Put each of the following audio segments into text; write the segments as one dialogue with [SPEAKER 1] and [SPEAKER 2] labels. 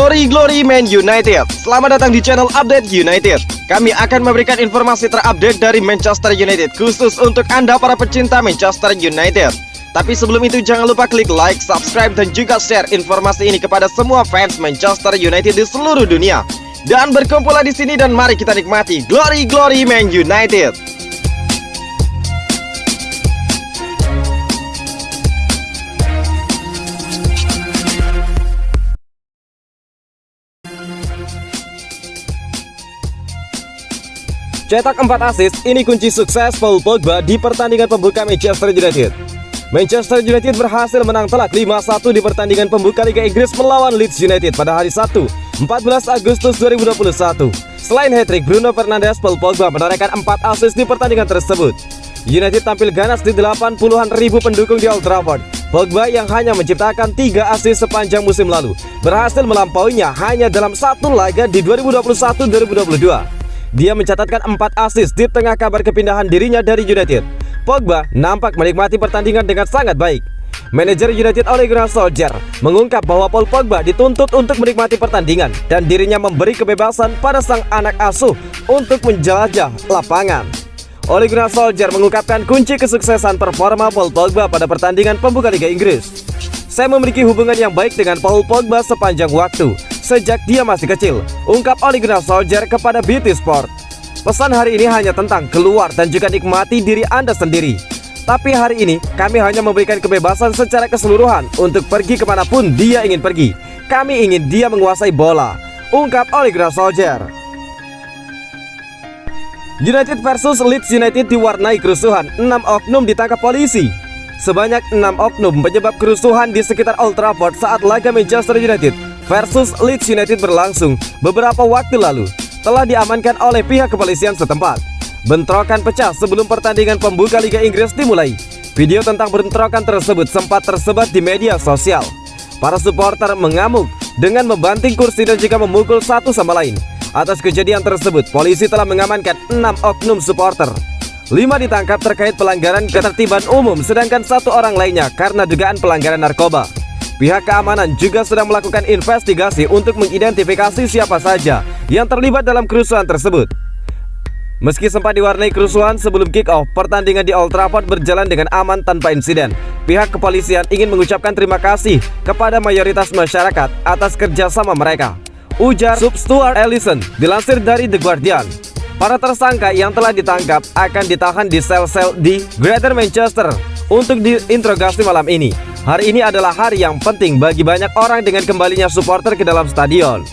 [SPEAKER 1] Glory Man United. Selamat datang di channel Update United. Kami akan memberikan informasi terupdate dari Manchester United khusus untuk Anda para pecinta Manchester United. Tapi sebelum itu jangan lupa klik like, subscribe dan juga share informasi ini kepada semua fans Manchester United di seluruh dunia. Dan berkumpullah di sini dan mari kita nikmati Glory Man United. Cetak 4 assist, ini kunci sukses Paul Pogba di pertandingan pembuka Manchester United. Manchester United berhasil menang telak 5-1 di pertandingan pembuka Liga Inggris melawan Leeds United pada hari Sabtu, 14 Agustus 2021. Selain hat-trick, Bruno Fernandes, Paul Pogba menorehkan 4 assist di pertandingan tersebut. United tampil ganas di 80-an ribu pendukung di Old Trafford. Pogba yang hanya menciptakan 3 assist sepanjang musim lalu berhasil melampauinya hanya dalam satu laga di 2021-2022. Dia mencatatkan 4 assist di tengah kabar kepindahan dirinya dari United. Pogba nampak menikmati pertandingan dengan sangat baik. Manajer United Ole Gunnar Solskjaer mengungkap bahwa Paul Pogba dituntut untuk menikmati pertandingan dan dirinya memberi kebebasan pada sang anak asuh untuk menjelajah lapangan. Ole Gunnar Solskjaer mengungkapkan kunci kesuksesan performa Paul Pogba pada pertandingan pembuka Liga Inggris. Saya memiliki hubungan yang baik dengan Paul Pogba sepanjang waktu, sejak dia masih kecil, ungkap Ole Gunnar Solskjaer kepada BT Sport. Pesan hari ini hanya tentang keluar dan juga nikmati diri Anda sendiri. Tapi hari ini kami hanya memberikan kebebasan secara keseluruhan untuk pergi kemanapun dia ingin pergi. Kami ingin dia menguasai bola, ungkap Ole Gunnar Solskjaer. United versus Leeds United diwarnai kerusuhan, 6 oknum ditangkap polisi. Sebanyak 6 oknum penyebab kerusuhan di sekitar Old Trafford saat laga Manchester United versus Leeds United berlangsung beberapa waktu lalu telah diamankan oleh pihak kepolisian setempat. Bentrokan pecah sebelum pertandingan pembuka Liga Inggris dimulai. Video tentang bentrokan tersebut sempat tersebar di media sosial. Para supporter mengamuk dengan membanting kursi dan juga memukul satu sama lain. Atas kejadian tersebut, polisi telah mengamankan 6 oknum supporter. 5 ditangkap terkait pelanggaran ketertiban umum, sedangkan 1 orang lainnya karena dugaan pelanggaran narkoba. Pihak keamanan juga sedang melakukan investigasi untuk mengidentifikasi siapa saja yang terlibat dalam kerusuhan tersebut. Meski sempat diwarnai kerusuhan sebelum kick-off, pertandingan di Old Trafford berjalan dengan aman tanpa insiden. Pihak kepolisian ingin mengucapkan terima kasih kepada mayoritas masyarakat atas kerjasama mereka, ujar Sub Stuart Ellison, dilansir dari The Guardian. Para tersangka yang telah ditangkap akan ditahan di sel-sel di Greater Manchester untuk diinterogasi malam ini. Hari ini adalah hari yang penting bagi banyak orang dengan kembalinya supporter ke dalam stadion.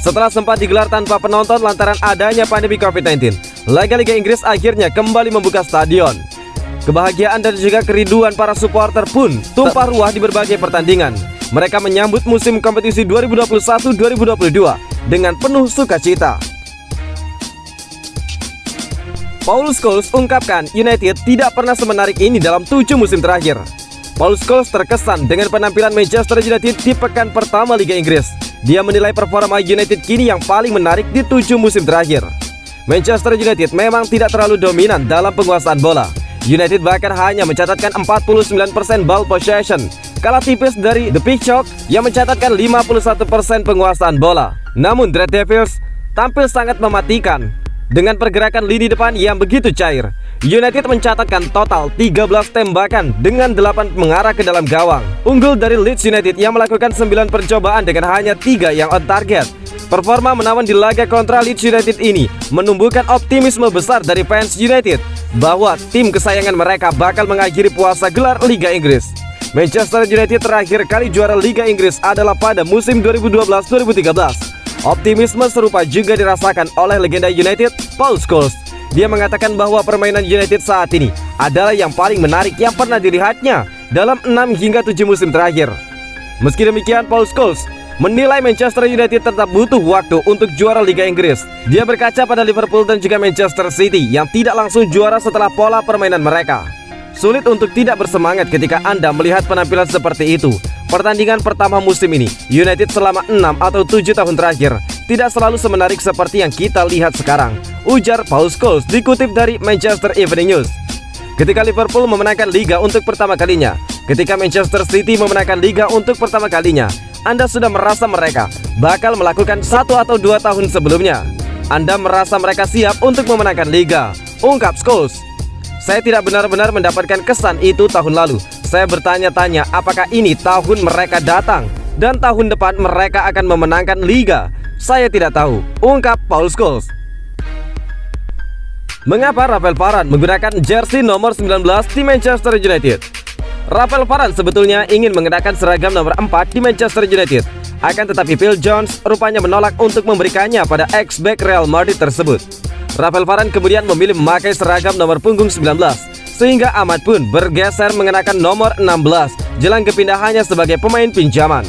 [SPEAKER 1] Setelah sempat digelar tanpa penonton lantaran adanya pandemi COVID-19, laga Liga Inggris akhirnya kembali membuka stadion. Kebahagiaan dan juga kerinduan para supporter pun tumpah ruah di berbagai pertandingan. Mereka menyambut musim kompetisi 2021-2022 dengan penuh sukacita. Paul Scholes ungkapkan United tidak pernah semenarik ini dalam 7 musim terakhir. Paul Scholes terkesan dengan penampilan Manchester United di pekan pertama Liga Inggris. Dia menilai performa United kini yang paling menarik di 7 musim terakhir. Manchester United memang tidak terlalu dominan dalam penguasaan bola. United bahkan hanya mencatatkan 49% ball possession, kalah tipis dari The Peacock yang mencatatkan 51% penguasaan bola. Namun The Red Devils tampil sangat mematikan dengan pergerakan lini depan yang begitu cair. United mencatatkan total 13 tembakan dengan 8 mengarah ke dalam gawang. Unggul dari Leeds United yang melakukan 9 percobaan dengan hanya 3 yang on target. Performa menawan di laga kontra Leeds United ini menumbuhkan optimisme besar dari fans United bahwa tim kesayangan mereka bakal mengakhiri puasa gelar Liga Inggris. Manchester United terakhir kali juara Liga Inggris adalah pada musim 2012-2013. Optimisme serupa juga dirasakan oleh legenda United, Paul Scholes. Dia mengatakan bahwa permainan United saat ini adalah yang paling menarik yang pernah dilihatnya dalam 6 hingga 7 musim terakhir. Meski demikian, Paul Scholes menilai Manchester United tetap butuh waktu untuk juara Liga Inggris. Dia berkaca pada Liverpool dan juga Manchester City yang tidak langsung juara setelah pola permainan mereka. Sulit untuk tidak bersemangat ketika Anda melihat penampilan seperti itu. Pertandingan pertama musim ini, United selama 6 atau 7 tahun terakhir tidak selalu semenarik seperti yang kita lihat sekarang, ujar Paul Scholes dikutip dari Manchester Evening News. Ketika Liverpool memenangkan Liga untuk pertama kalinya, ketika Manchester City memenangkan Liga untuk pertama kalinya, Anda sudah merasa mereka bakal melakukan 1 atau 2 tahun sebelumnya. Anda merasa mereka siap untuk memenangkan liga, ungkap Scholes. Saya tidak benar-benar mendapatkan kesan itu tahun lalu. Saya bertanya-tanya apakah ini tahun mereka datang dan tahun depan mereka akan memenangkan liga. Saya tidak tahu, ungkap Paul Scholes. Mengapa Rafael Varane menggunakan jersey nomor 19 di Manchester United? Rafael Varane sebetulnya ingin mengenakan seragam nomor 4 di Manchester United. Akan tetapi Phil Jones rupanya menolak untuk memberikannya pada ex-back Real Madrid tersebut. Rafael Varane kemudian memilih memakai seragam nomor punggung 19, sehingga Ahmad pun bergeser mengenakan nomor 16 jelang kepindahannya sebagai pemain pinjaman.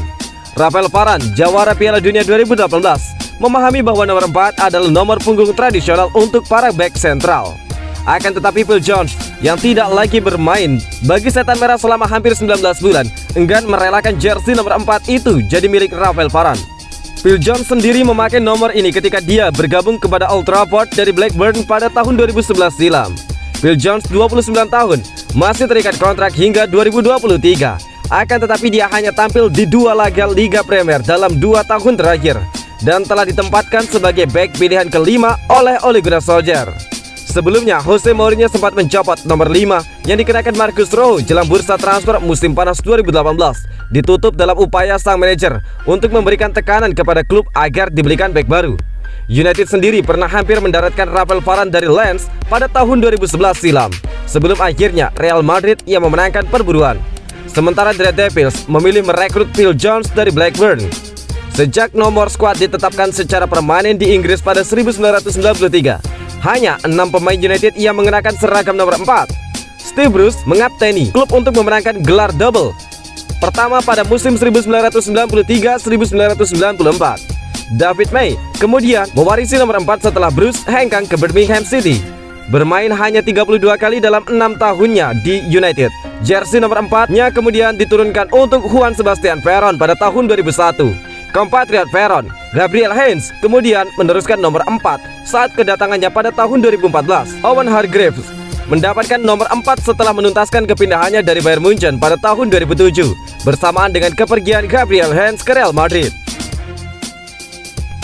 [SPEAKER 1] Rafael Varane, jawara Piala Dunia 2018, memahami bahwa nomor 4 adalah nomor punggung tradisional untuk para back sentral. Akan tetapi Phil Jones yang tidak lagi bermain bagi Setan Merah selama hampir 19 bulan enggan merelakan jersey nomor 4 itu jadi milik Rafael Varane. Phil Jones sendiri memakai nomor ini ketika dia bergabung kepada Old Trafford dari Blackburn pada tahun 2011 silam. Phil Jones 29 tahun, masih terikat kontrak hingga 2023. Akan tetapi dia hanya tampil di 2 laga Liga Premier dalam 2 tahun terakhir dan telah ditempatkan sebagai bek pilihan kelima oleh Ole Gunnar Solskjaer. Sebelumnya, Jose Mourinho sempat mencopot nomor 5 yang dikenakan Marcus Rojo jelang bursa transfer musim panas 2018, ditutup dalam upaya sang manajer untuk memberikan tekanan kepada klub agar dibelikan bek baru. United sendiri pernah hampir mendaratkan Rafael Varane dari Lens pada tahun 2011 silam, sebelum akhirnya Real Madrid yang memenangkan perburuan. Sementara The Red Devils memilih merekrut Phil Jones dari Blackburn. Sejak nomor skuad ditetapkan secara permanen di Inggris pada 1993, hanya 6 pemain United yang mengenakan seragam nomor 4. Steve Bruce mengapteni klub untuk memenangkan gelar double pertama pada musim 1993-1994. David May kemudian mewarisi nomor 4 setelah Bruce hengkang ke Birmingham City. Bermain hanya 32 kali dalam 6 tahunnya di United. Jersey nomor 4-nya kemudian diturunkan untuk Juan Sebastian Veron pada tahun 2001. Kompatriot Veron, Gabriel Heinze, kemudian meneruskan nomor 4 saat kedatangannya pada tahun 2014. Owen Hargreaves mendapatkan nomor 4 setelah menuntaskan kepindahannya dari Bayern Munchen pada tahun 2007 bersamaan dengan kepergian Gabriel Heinze ke Real Madrid.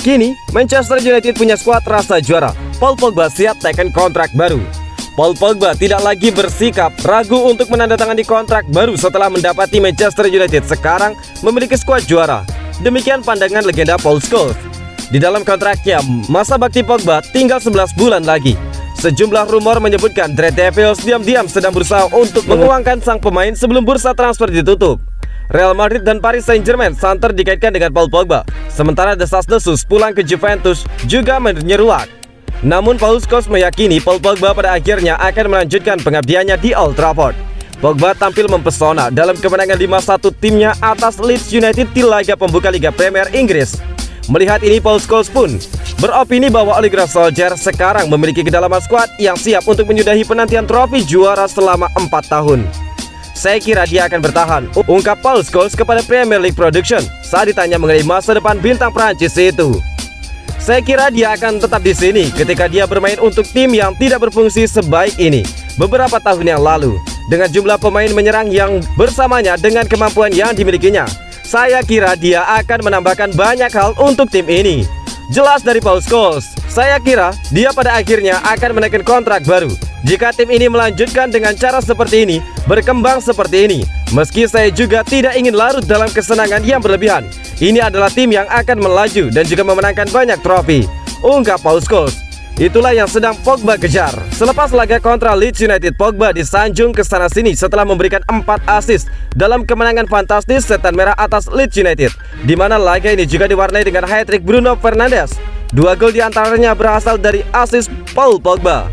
[SPEAKER 1] Kini, Manchester United punya skuad rasa juara. Paul Pogba siap teken kontrak baru. Paul Pogba tidak lagi bersikap ragu untuk menandatangani kontrak baru setelah mendapati Manchester United sekarang memiliki skuad juara. Demikian pandangan legenda Paul Scholes. Di dalam kontraknya, masa bakti Pogba tinggal 11 bulan lagi. Sejumlah rumor menyebutkan The Red Devils diam-diam sedang berusaha untuk menguangkan sang pemain sebelum bursa transfer ditutup. Real Madrid dan Paris Saint-Germain santer dikaitkan dengan Paul Pogba, sementara desas-desus pulang ke Juventus juga menyeruak. Namun Paul Scholes meyakini Paul Pogba pada akhirnya akan melanjutkan pengabdiannya di Old Trafford. Pogba tampil mempesona dalam kemenangan 5-1 timnya atas Leeds United di laga pembuka Liga Premier Inggris. Melihat ini, Paul Scholes pun beropini bahwa Ole Gunnar Solskjaer sekarang memiliki kedalaman skuad yang siap untuk menyudahi penantian trofi juara selama 4 tahun. Saya kira dia akan bertahan, ungkap Paul Scholes kepada Premier League Production saat ditanya mengenai masa depan bintang Prancis itu. Saya kira dia akan tetap di sini ketika dia bermain untuk tim yang tidak berfungsi sebaik ini beberapa tahun yang lalu. Dengan jumlah pemain menyerang yang bersamanya dengan kemampuan yang dimilikinya, saya kira dia akan menambahkan banyak hal untuk tim ini. Jelas dari Paul Scholes. Saya kira dia pada akhirnya akan menaikkan kontrak baru jika tim ini melanjutkan dengan cara seperti ini, berkembang seperti ini. Meski saya juga tidak ingin larut dalam kesenangan yang berlebihan, ini adalah tim yang akan melaju dan juga memenangkan banyak trofi, ungkap Paul Scholes. Itulah yang sedang Pogba kejar. Selepas laga kontra Leeds United, Pogba disanjung ke sana-sini setelah memberikan 4 assist dalam kemenangan fantastis Setan Merah atas Leeds United, di mana laga ini juga diwarnai dengan hat-trick Bruno Fernandes. 2 gol diantaranya berasal dari assist Paul Pogba.